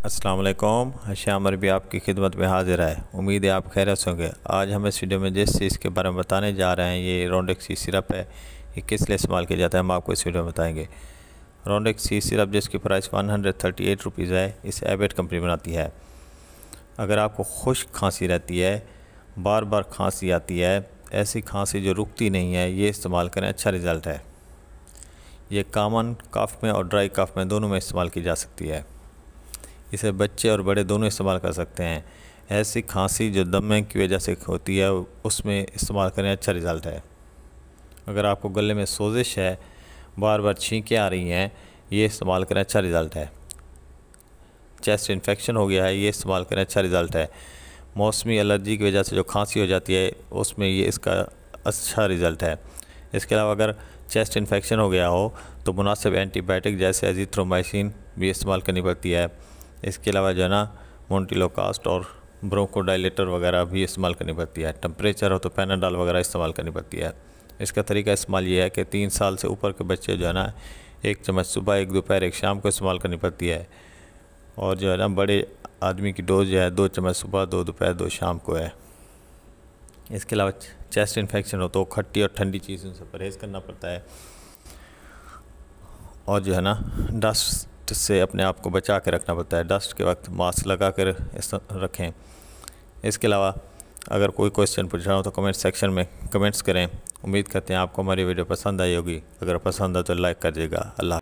अस्सलाम वालेकुम। हशाम अरबी आपकी खिदमत में हाजिर है। उम्मीद है आप खैरियत से होंगे। आज हम इस वीडियो में जिस चीज़ के बारे में बताने जा रहे हैं, ये रोंडेक्स सी सिरप है। ये किस लिए इस्तेमाल किया जाता है, हम आपको इस वीडियो में बताएंगे। रोंडेक्स सी सिरप जिसकी प्राइस 138 रुपीज़ है, इसे एबेट कंपनी बनाती है। अगर आपको खुश्क खांसी रहती है, बार बार खांसी आती है, ऐसी खांसी जो रुकती नहीं है, ये इस्तेमाल करें, अच्छा रिज़ल्ट है। ये कॉमन कफ में और ड्राई कफ में दोनों में इस्तेमाल की जा सकती है। इसे बच्चे और बड़े दोनों इस्तेमाल कर सकते हैं। ऐसी खांसी जो दमे की वजह से होती है, उसमें इस्तेमाल करें, अच्छा रिज़ल्ट है। अगर आपको गले में सोजिश है, बार बार छींकें आ रही हैं, ये इस्तेमाल करें, अच्छा रिज़ल्ट है। चेस्ट इन्फेक्शन हो गया है, ये इस्तेमाल करें, अच्छा रिज़ल्ट है। मौसमी एलर्जी की वजह से जो खांसी हो जाती है, उसमें ये इसका अच्छा रिज़ल्ट है। इसके अलावा अगर चेस्ट इन्फेक्शन हो गया हो तो मुनासिब एंटीबायोटिक जैसे एजिथ्रोमाइसिन भी इस्तेमाल करनी पड़ती है। इसके अलावा जो है ना, मोन्टिलोकास्ट और ब्रोंकोडाइलेटर वगैरह भी इस्तेमाल करनी पड़ती है। टेम्परेचर हो तो पैनाडॉल वगैरह इस्तेमाल करनी पड़ती है। इसका तरीका इस्तेमाल ये है कि 3 साल से ऊपर के बच्चे जो है ना, 1 चम्मच सुबह, 1 दोपहर, 1 शाम को इस्तेमाल करनी पड़ती है। और जो है ना, बड़े आदमी की डोज जो है 2 चम्मच सुबह, 2 दोपहर, 2 शाम को है। इसके अलावा चेस्ट इन्फेक्शन हो तो खट्टी और ठंडी चीज़ों से परहेज़ करना पड़ता है। और जो है ना, डस्ट से अपने आप को बचा के रखना पड़ता है। डस्ट के वक्त मास्क लगा कर रखें। इसके अलावा अगर कोई क्वेश्चन पूछना हो तो कमेंट सेक्शन में कमेंट्स करें। उम्मीद करते हैं आपको हमारी वीडियो पसंद आई होगी। अगर पसंद है तो लाइक कर दीजिएगा। अल्लाह।